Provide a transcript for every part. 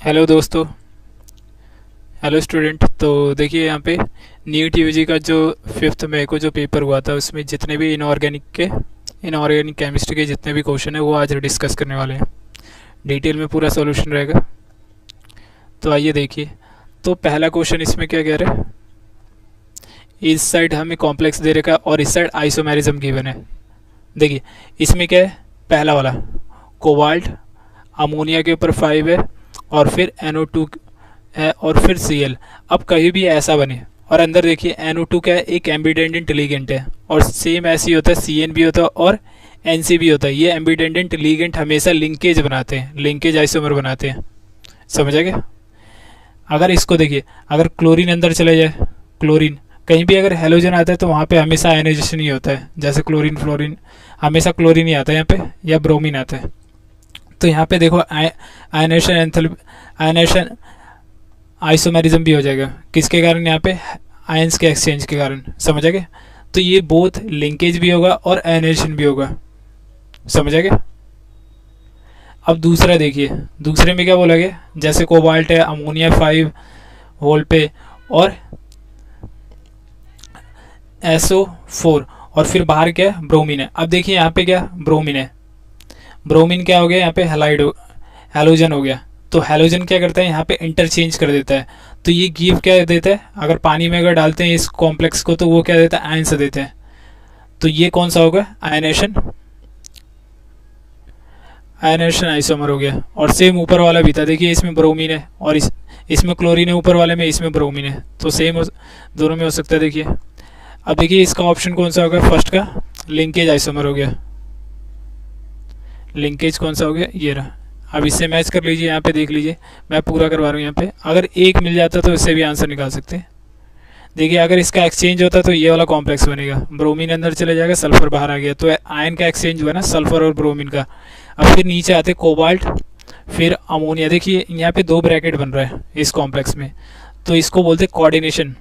Hello दोस्तों। Hello student. तो देखिए यहाँ पे नीट यूजी का जो 5 मई को जो पेपर हुआ था उसमें जितने भी इनऑर्गेनिक केमिस्ट्री के जितने भी क्वेश्चन है वो आज डिस्कस करने वाले हैं। डिटेल में पूरा सॉल्यूशन रहेगा। तो आइए देखिए। तो पहला क्वेश्चन इसमें क्या कह रहा है, इस साइड हमें कॉम्प्लेक्स दे रखा और इस साइड आइसोमेरिज्म गिवन है। देखिए इसमें क्या है, पहला वाला कोबाल्ट अमोनिया के ऊपर 5 है और फिर NO2 है और फिर Cl। अब कहीं भी ऐसा बने और अंदर देखिए NO2 क्या है, एक एम्बिडेंडेंट लीगेंट है और सेम ऐसे ही होता है, Cn भी होता है और Nc भी होता है। ये एम्बिडेंडेंट लीगेंट हमेशा लिंकेज बनाते हैं, लिंकेज आइसोमर बनाते हैं। समझ आ गया। अगर इसको देखिए, अगर क्लोरीन अंदर चले जाए, क्लोरीन कहीं भी अगर हेलोजन आता है तो वहाँ पे हमेशा आयनाइजेशन ही होता है। जैसे क्लोरीन फ्लोरीन, हमेशा क्लोरीन ही आता है यहाँ पे, या ब्रोमीन आता है। तो यहाँ पे देखो आयनेशन आइसोमेरिज्म भी हो जाएगा। किसके कारण? यहाँ पे आयंस के एक्सचेंज के कारण। समझ आ गया। तो ये बोथ लिंकेज भी होगा और आयनेशन भी होगा। समझ आ गया। अब दूसरा देखिए, दूसरे में क्या बोला गया, जैसे कोबाल्ट है अमोनिया 5 होल पे और SO4 और फिर बाहर क्या है, ब्रोमीन है। अब देखिए यहाँ पे क्या ब्रोमीन है, ब्रोमीन क्या हो गया यहाँ पे हैलोजन हो गया। तो हैलोजन क्या करता है यहाँ पे इंटरचेंज कर देता है। तो ये गिव क्या देता है, अगर पानी में अगर डालते हैं इस कॉम्प्लेक्स को तो वो क्या देता है, आयन से देते हैं। तो ये कौन सा होगा, आयनेशन आइसोमर हो गया। और सेम ऊपर वाला भी था, देखिए इसमें ब्रोमीन है और इसमें क्लोरीन है ऊपर वाले में, इसमें ब्रोमीन है। तो सेम दोनों में हो सकता है। देखिए अब देखिए इसका ऑप्शन कौन सा होगा, फर्स्ट का लिंकेज आइसोमर हो गया। लिंकेज कौन सा हो गया, ये रहा। अब इससे मैच कर लीजिए, यहाँ पे देख लीजिए, मैं पूरा करवा रहा हूँ। यहाँ पे अगर एक मिल जाता तो इससे भी आंसर निकाल सकते हैं। देखिए अगर इसका एक्सचेंज होता तो ये वाला कॉम्प्लेक्स बनेगा, ब्रोमीन अंदर चले जाएगा, सल्फर बाहर आ गया। तो आयन का एक्सचेंज हुआ ना, सल्फर और ब्रोमीन का। अब फिर नीचे आते कोबाल्ट फिर अमोनिया। देखिए यहाँ पे 2 ब्रैकेट बन रहा है इस कॉम्प्लेक्स में, तो इसको बोलते कोऑर्डिनेशन।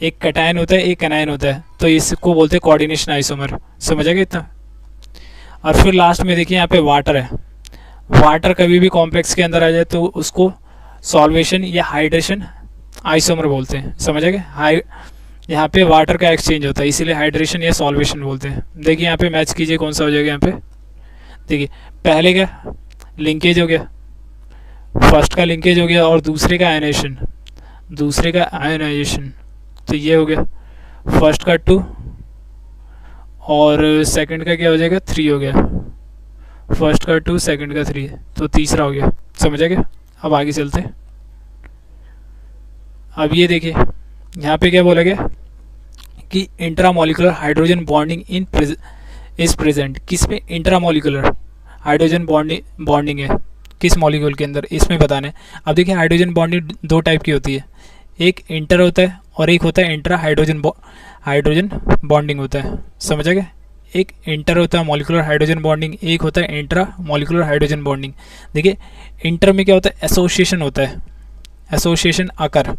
एक कैटायन होता है, एक एनायन होता है, तो इसको बोलते कोऑर्डिनेशन आइसोमर। समझ आ गया इतना। और फिर लास्ट में देखिए यहाँ पे वाटर है। वाटर कभी भी कॉम्प्लेक्स के अंदर आ जाए तो उसको सॉल्वेशन या हाइड्रेशन आइसोमर बोलते हैं। समझ आ गया। यहाँ पे वाटर का एक्सचेंज होता है, इसीलिए हाइड्रेशन या सॉल्वेशन बोलते हैं। देखिए यहाँ पे मैच कीजिए कौन सा हो जाएगा। यहाँ पे देखिए पहले का लिंकेज हो गया, फर्स्ट का लिंकेज हो गया और दूसरे का आयनाइजेशन, तो ये हो गया फर्स्ट का 2 और सेकंड का क्या हो जाएगा, 3 हो गया। फर्स्ट का 2 सेकंड का 3, तो तीसरा हो गया। समझ आ गया। अब आगे चलते हैं। अब ये देखिए यहाँ पे क्या बोला गया कि intramolecular hydrogen bonding is present. किस में इंट्रामोलिकुलर हाइड्रोजन बॉन्डिंग है, किस मॉलिक्यूल के अंदर, इसमें बताना है। अब देखिए हाइड्रोजन बॉन्डिंग 2 टाइप की होती है, एक इंटर होता है और एक होता है इंट्रा हाइड्रोजन बॉन्डिंग होता है। समझ आ गया। एक इंटर होता है मॉलिक्यूलर हाइड्रोजन बॉन्डिंग, एक होता है इंट्रा मॉलिक्यूलर हाइड्रोजन बॉन्डिंग। देखिए इंटर में क्या होता है, एसोसिएशन होता है, एसोसिएशन आकर।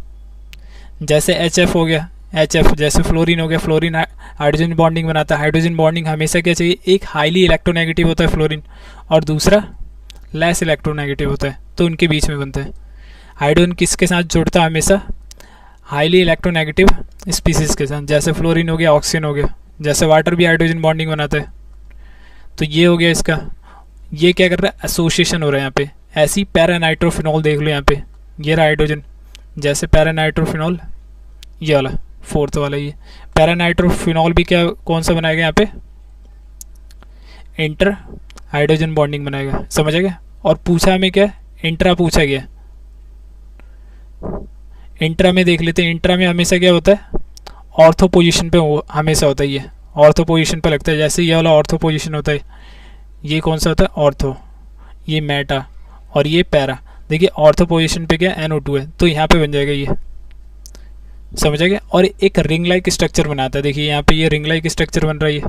जैसे HF हो गया, HF जैसे फ्लोरीन हो गया, फ्लोरीन हाइड्रोजन बॉन्डिंग बनाता है। हाइड्रोजन बॉन्डिंग हमेशा क्या चाहिए, एक हाईली इलेक्ट्रोनेगेटिव होता है फ्लोरीन और दूसरा लेस इलेक्ट्रोनेगेटिव होता है, तो उनके बीच में बनता है। हाइड्रोजन किसके साथ जुड़ता है, हमेशा हाईली इलेक्ट्रोनेगेटिव स्पीसीज के साथ। जैसे फ्लोरीन हो गया, ऑक्सीजन हो गया। जैसे वाटर भी हाइड्रोजन बॉन्डिंग बनाता है। तो ये हो गया इसका, ये क्या कर रहा है, एसोसिएशन हो रहा है यहाँ पे। ऐसी पैरानाइट्रोफिनॉल देख लो यहाँ पे, ये रहा हाइड्रोजन, जैसे पैरानाइट्रोफिनॉल, ये वाला 4th वाला। ये पैरानाइट्रोफिनॉल भी क्या कौन सा बनाएगा यहाँ पे, इंटर हाइड्रोजन बॉन्डिंग बनाएगा। समझ आ गया। और पूछा हमें क्या, इंट्रा पूछा गया। इंट्रा में देख लेते हैं, इंट्रा में हमेशा क्या होता है, ऑर्थो पोजीशन पे हमेशा होता है। ये ऑर्थो पोजीशन पे लगता है, जैसे ये वाला ऑर्थो पोजीशन होता है। ये कौन सा होता है, ऑर्थो, ये मेटा और ये पैरा। देखिए ऑर्थो पोजीशन पे क्या NO2 है, तो यहाँ पे बन जाएगा ये। समझ आ गया। और एक रिंग लाइक स्ट्रक्चर बनाता है। देखिए यहाँ पे ये रिंग लाइक स्ट्रक्चर बन रहा है, ये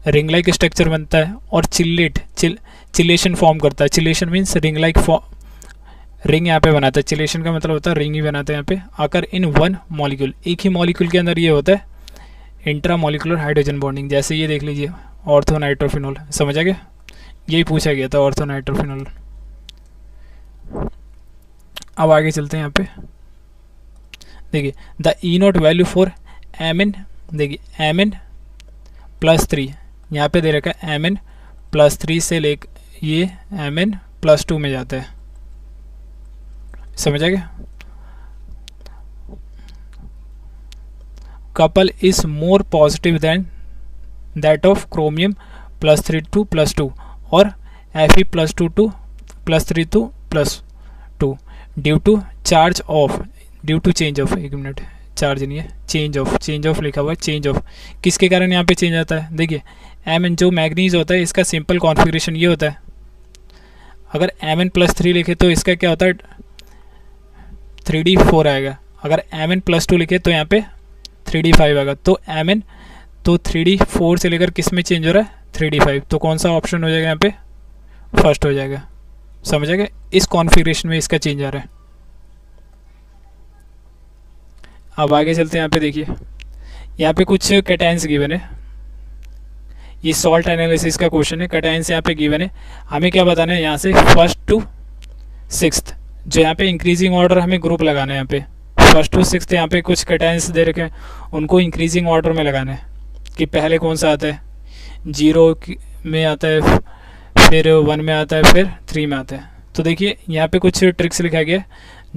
रिंग लाइक स्ट्रक्चर बनता है और चिलेशन फॉर्म करता है। Chelation means ring like ring यहाँ पे बनाता है। चिलेशन का मतलब होता है रिंग ही बनाता है यहाँ पे आकर इन 1 मॉलिक्यूल। एक ही मॉलिक्यूल के अंदर ये होता है इंट्रा मॉलिक्यूलर हाइड्रोजन बॉन्डिंग। जैसे ये देख लीजिए ऑर्थो नाइट्रोफिनॉल। समझ आ गया। यही पूछा गया था ऑर्थो नाइट्रोफिनॉल। अब आगे चलते हैं यहाँ पे। देखिए the E naught value for M N, देखिए एम एन प्लस 3 यहाँ पे दे रखा है, एम एन प्लस 3 से ले ये एम एन प्लस 2 में जाता है, समझ आ गया। Couple is more positive than that of chromium plus 3 to plus 2 और Fe plus 2 to plus 3 to plus 2 due to charge of, due to change of, एक मिनट, चार्ज नहीं है, चेंज ऑफ लिखा हुआ है, चेंज ऑफ किसके कारण यहाँ पे चेंज आता है। देखिए एम जो मैग्नीज होता है इसका सिंपल कॉन्फ़िगरेशन ये होता है, अगर एम एन प्लस 3 लिखे तो इसका क्या होता है 3d4 आएगा, अगर एम एन प्लस 2 लिखे तो यहाँ पे 3d5 आएगा। तो एम एन तो 3d4 से लेकर किस में चेंज हो रहा है 3d5, तो कौन सा ऑप्शन हो जाएगा यहाँ पे, फर्स्ट हो जाएगा, समझ आएगा। इस कॉन्फ़िगरेशन में इसका चेंज आ रहा है। अब आगे चलते हैं। यहाँ पे देखिए यहाँ पे कुछ कैटायंस गिवन है, ये सॉल्ट एनालिसिस का क्वेश्चन है, कैटायंस यहाँ पे गिवन है, हमें क्या बताना है यहाँ से फर्स्ट टू सिक्स्थ, जो यहाँ पे इंक्रीजिंग ऑर्डर हमें ग्रुप लगाना है, यहाँ पे फर्स्ट टू सिक्स्थ यहाँ पे कुछ कैटायंस दे रखे हैं, उनको इंक्रीजिंग ऑर्डर में लगाना है कि पहले कौन सा आता है, 0 में आता है, फिर 1 में आता है, फिर 3 में आता है। तो देखिए यहाँ पे कुछ ट्रिक्स लिखा गया है,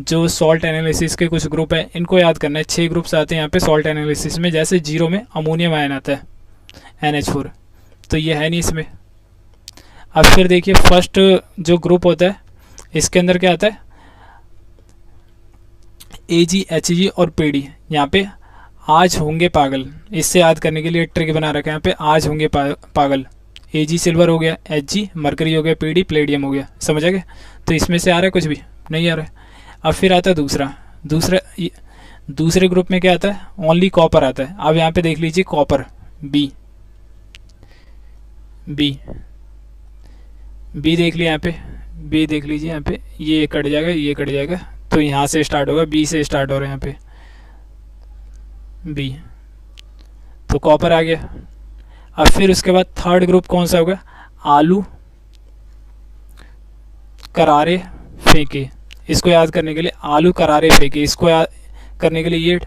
जो सॉल्ट एनालिसिस के कुछ ग्रुप है इनको याद करना है। 6 ग्रुप्स आते हैं यहाँ पे सॉल्ट एनालिसिस में, जैसे 0 में अमोनियम आयन आता है NH4, तो ये है नहीं इसमें। अब फिर देखिए फर्स्ट जो ग्रुप होता है इसके अंदर क्या आता है AG HG और PD, यहाँ पे आज होंगे पागल, इससे याद करने के लिए ट्रिक बना रखा है यहाँ पे, आज होंगे पागल, AG सिल्वर हो गया, HG मरकरी हो गया, PD प्लेडियम हो गया, समझ आ गया। तो इसमें से आ रहा है कुछ भी नहीं आ रहा है। अब फिर आता है दूसरे ग्रुप में क्या आता है, ओनली कॉपर आता है। अब यहाँ पे देख लीजिए कॉपर बी देख लिया, यहाँ पे बी देख लीजिए, यहाँ पे ये कट जाएगा, ये कट जाएगा, तो यहाँ से स्टार्ट होगा, बी से स्टार्ट हो रहा है यहाँ पे बी, तो कॉपर आ गया। अब फिर उसके बाद थर्ड ग्रुप कौन सा होगा, आलू करारे फेंके, इसको याद करने के लिए आलू करारे फेंके, इसको याद करने के लिए ये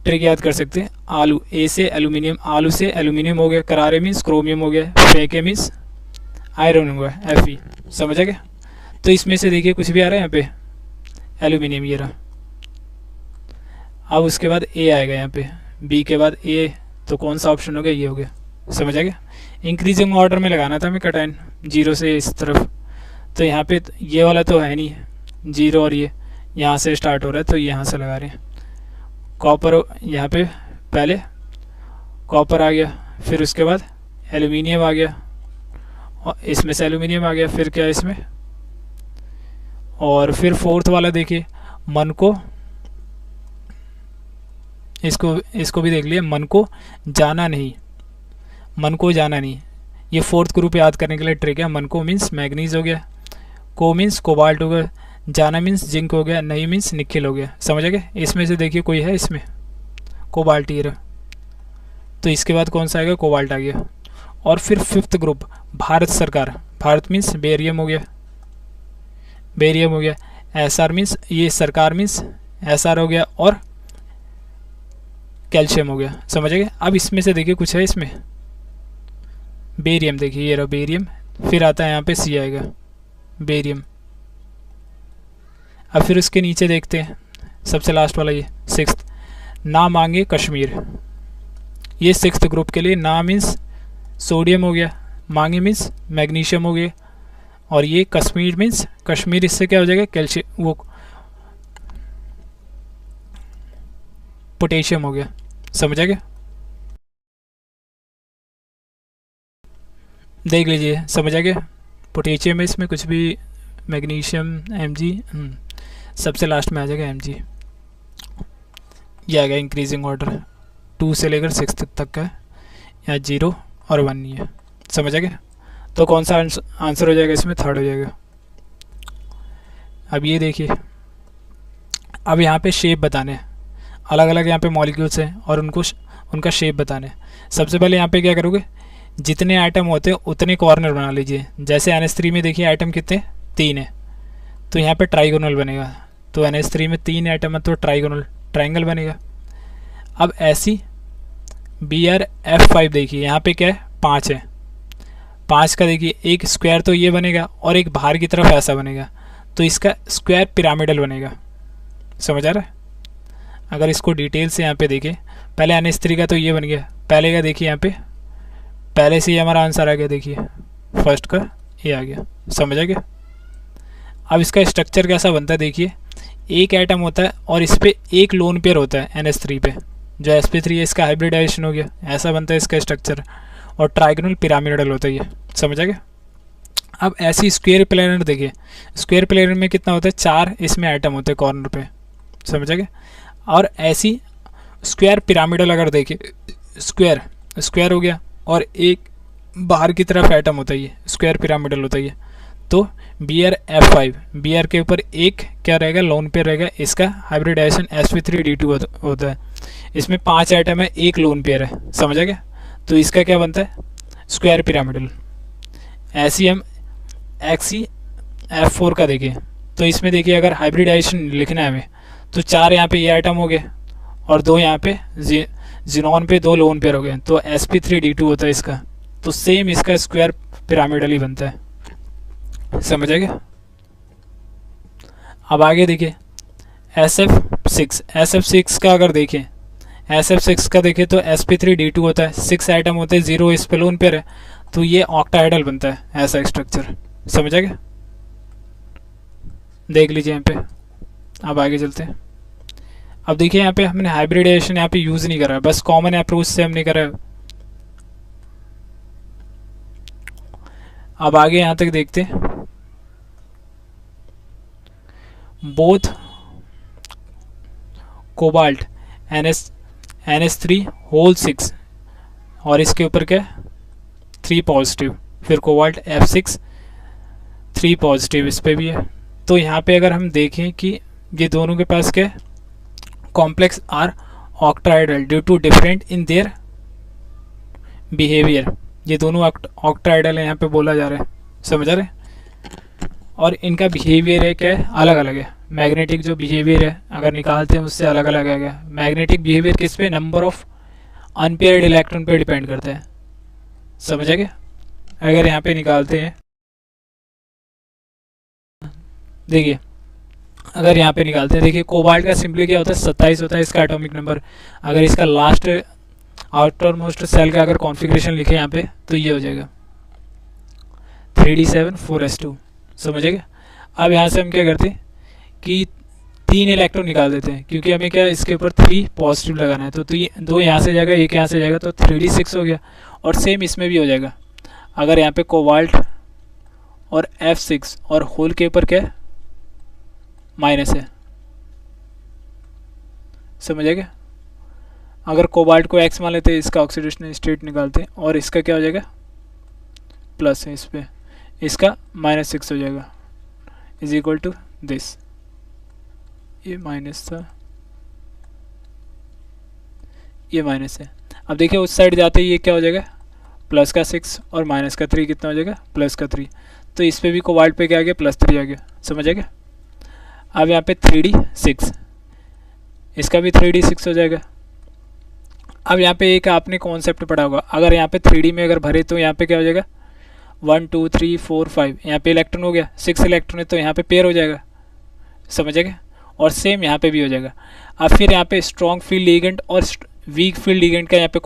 ट्रिक याद कर सकते हैं। आलू ए से एल्यूमिनियम, आलू से एल्यूमिनियम हो गया, करारे मीन्स क्रोमियम हो गया, फेंके मीन्स आयरन हो गया, Fe, समझ आ गया। तो इसमें से देखिए कुछ भी आ रहा है यहाँ पे, एल्यूमिनियम ये रहा। अब उसके बाद ए आएगा यहाँ पे, बी के बाद ए, तो कौन सा ऑप्शन हो गया, ये हो गया, समझ आ गया। इंक्रीजिंग ऑर्डर में लगाना था हमें कैटायन, 0 से इस तरफ, तो यहाँ पे ये वाला तो है नहीं, 0 और ये यहाँ से स्टार्ट हो रहा है, तो यहाँ से लगा रहे हैं। कॉपर यहाँ पे पहले कॉपर आ गया, फिर उसके बाद एल्यूमिनियम आ गया, और इसमें से एल्यूमिनियम आ गया, फिर क्या इसमें, और फिर फोर्थ वाला देखिए मन को, इसको भी देख लिए, मन को जाना नहीं, ये फोर्थ ग्रुप याद करने के लिए ट्रिक है। मन को मीन्स मैग्नीज हो गया, को मीन्स कोबाल्ट हो गया, जाना मीन्स जिंक हो गया, नहीं मीन्स निकेल हो गया, समझ आ गया। इसमें से देखिए कोई है इसमें कोबाल्ट, ये रहा, तो इसके बाद कौन सा आएगा, कोबाल्ट आ गया। और फिर फिफ्थ ग्रुप भारत सरकार, भारत मीन्स बेरियम हो गया, SR मीन्स ये सरकार मीन्स SR हो गया, और कैल्शियम हो गया, समझ आ गया। अब इसमें से देखिए कुछ है इसमें, बेरियम, देखिए ये रहा बेरियम, फिर आता है यहाँ पे C आएगा बेरियम। अब फिर उसके नीचे देखते हैं सबसे लास्ट वाला, ये सिक्स्थ, ना मांगे कश्मीर, ये सिक्स्थ ग्रुप के लिए, ना मीन्स सोडियम हो गया, मांगे मीन्स मैग्नीशियम हो गया, और ये कश्मीर मीन्स कश्मीर, इससे क्या हो जाएगा कैल्शियम, वो पोटेशियम हो गया, समझ आ गया। देख लीजिए, समझ आ गया। पोटेशियम है इसमें कुछ भी, मैग्नीशियम Mg, सबसे लास्ट में आ जाएगा Mg, ये आ गया इंक्रीजिंग ऑर्डर, 2 से लेकर 6 तक का है, यहाँ 0 और 1 नहीं है, समझ आ गया। तो कौन सा आंसर हो जाएगा इसमें, थर्ड हो जाएगा। अब ये देखिए, अब यहाँ पे शेप बताने हैं, अलग अलग यहाँ पे मॉलिक्यूल्स हैं और उनका शेप बताना है। सबसे पहले यहाँ पे क्या करोगे, जितने आइटम होते हैं उतने कॉर्नर बना लीजिए। जैसे NH3 में देखिए आइटम कितने, 3 है, तो यहाँ पे ट्राइगोनल बनेगा। तो NH3 में 3 एटम है तो ट्राइंगल बनेगा। अब ऐसी BrF5 देखिए, यहाँ पे क्या है 5 है, 5 का देखिए एक स्क्वायर तो ये बनेगा और एक बाहर की तरफ ऐसा बनेगा, तो इसका स्क्वायर पिरामिडल बनेगा। समझ आ रहा है? अगर इसको डिटेल से यहाँ पे देखें, पहले NH3 का तो ये बन गया, पहले का देखिए यहाँ पे पहले से ही हमारा आंसर आ गया, देखिए फर्स्ट का ये आ गया। समझ आ गया? अब इसका स्ट्रक्चर कैसा बनता है देखिए, एक एटम होता है और इस पर एक लोन पेयर होता है NH3 पे, जो sp3 है इसका हाइब्रिडाइजेशन हो गया, ऐसा बनता है इसका स्ट्रक्चर, और ट्राइगोनल पिरामिडल होता है ये। समझ आ गया? अब ऐसी स्क्वायर प्लेनर देखिए, स्क्वायर प्लेनर में कितना होता है 4 इसमें एटम होते हैं कॉर्नर पे। समझ आ गया? और ऐसी स्क्वायर पिरामिडल अगर देखें, स्क्वायर हो गया और एक बाहर की तरफ एटम होता है, ये स्क्वायर पिरामिडल होता है ये। तो BrF5, Br के ऊपर एक क्या रहेगा लोन पेयर रहेगा, इसका हाइब्रिडाइजेशन sp3d2 होता है। इसमें 5 एटम है, एक लोन पेयर है। समझ आ गया? तो इसका क्या बनता है स्क्वायर पिरामिडल। ऐसी हम XeF4 का देखें, तो इसमें देखिए अगर हाइब्रिडाइजेशन लिखना है हमें, तो 4 यहाँ पे ये आइटम हो गए और 2 यहाँ पे जिनॉन पे 2 लोन पेयर हो गए, तो sp3d2 होता है इसका। तो सेम इसका स्क्वायर पिरामिडल ही बनता है। समझ आ गया? अब आगे देखिए SF6 का अगर देखें, SF6 का देखें तो sp3d2 होता है, 6 आइटम होते हैं, 0 इस पे लोन पेयर है, तो ये ऑक्टाहेड्रल बनता है, ऐसा स्ट्रक्चर। समझ आ गया? देख लीजिए यहाँ पे। अब आगे चलते हैं। अब देखिए यहाँ पे हमने हाइब्रिडाइजेशन यहाँ पे यूज नहीं करा है, बस कॉमन अप्रोच से हमने करा है। अब आगे यहाँ तक देखते हैं। बोथ कोबाल्ट NH3 होल 6 और इसके ऊपर क्या 3 पॉजिटिव, फिर कोबाल्ट F6 3 पॉजिटिव इस पे भी है। तो यहाँ पे अगर हम देखें कि ये दोनों के पास क्या complex are octahedral due to different in their behaviour, ये दोनों ऑक्टाहेड्रल है यहाँ पे बोला जा रहा है। समझ आ रहे हैं? और इनका बिहेवियर है क्या है अलग अलग है। मैग्नेटिक जो बिहेवियर है अगर निकालते हैं उससे अलग अलग है। क्या मैग्नेटिक बिहेवियर किस पे, नंबर ऑफ अनपेयर्ड इलेक्ट्रॉन पे डिपेंड करता है। समझ आ गया? अगर यहाँ पे निकालते हैं, देखिए अगर यहाँ पे निकालते हैं, देखिए कोबाल्ट का सिंपली क्या होता है 27 होता है इसका एटॉमिक नंबर। अगर इसका लास्ट आउटर मोस्ट सेल का अगर कॉन्फ़िगरेशन लिखे यहाँ पे तो ये हो जाएगा 3d7 4s2। समझ गए? अब यहाँ से हम क्या करते हैं कि 3 इलेक्ट्रॉन निकाल देते हैं, क्योंकि हमें क्या इसके ऊपर 3 पॉजिटिव लगाना है। तो 2 यहाँ से जाएगा, एक यहाँ से जाएगा, तो 3d6 हो गया। और सेम इसमें भी हो जाएगा। अगर यहाँ पे कोबाल्ट और F6 और होल के ऊपर क्या माइनस है। समझ गया? अगर कोबाल्ट को X मान लेते हैं, इसका ऑक्सीडेशन स्टेट निकालते हैं और इसका क्या हो जाएगा प्लस है, इस पे इसका -6 हो जाएगा इज इक्वल टू दिस। ये माइनस था, ये माइनस है। अब देखिए उस साइड जाते ही ये क्या हो जाएगा प्लस का 6 और माइनस का 3 कितना हो जाएगा प्लस का 3। तो इस पे भी कोबाल्ट पे क्या आ गया +3 आ गया। समझ आ गया? अब यहाँ पे 3d6, इसका भी 3d6 हो जाएगा। अब यहाँ पे एक आपने कॉन्सेप्ट पढ़ा होगा, अगर यहाँ पे 3d में अगर भरे तो यहाँ पे क्या हो जाएगा 1 2 3 4 5, यहाँ पे इलेक्ट्रॉन हो गया 6 इलेक्ट्रॉन है तो यहाँ पे पेयर हो जाएगा। समझ गया? और सेम यहाँ पे भी हो जाएगा। अब फिर यहाँ पे स्ट्रॉन्ग फील्ड लिगेंड और वीक फील्ड लिगेंड का यहाँ पे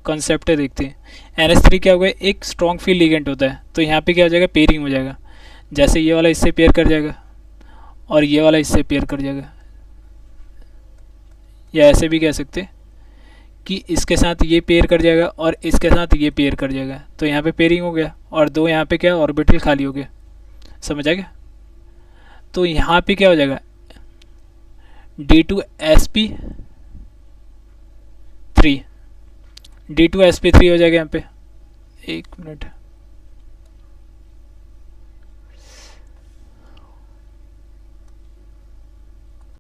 कॉन्सेप्ट है, देखते हैं। NH3 क्या होगा एक स्ट्रॉन्ग फील्ड लिगेंड होता है, तो यहाँ पे क्या हो जाएगा पेयरिंग हो जाएगा। जैसे ये वाला इससे पेयर कर जाएगा और ये वाला इससे पेयर कर जाएगा, या ऐसे भी कह सकते कि इसके साथ ये पेयर कर जाएगा और इसके साथ ये पेयर कर जाएगा। तो यहाँ पे पेयरिंग हो गया और 2 यहाँ पे क्या ऑर्बिटल खाली हो गया। समझ आ गया? तो यहाँ पे क्या हो जाएगा D2sp3 हो जाएगा यहाँ पे। 1 मिनट,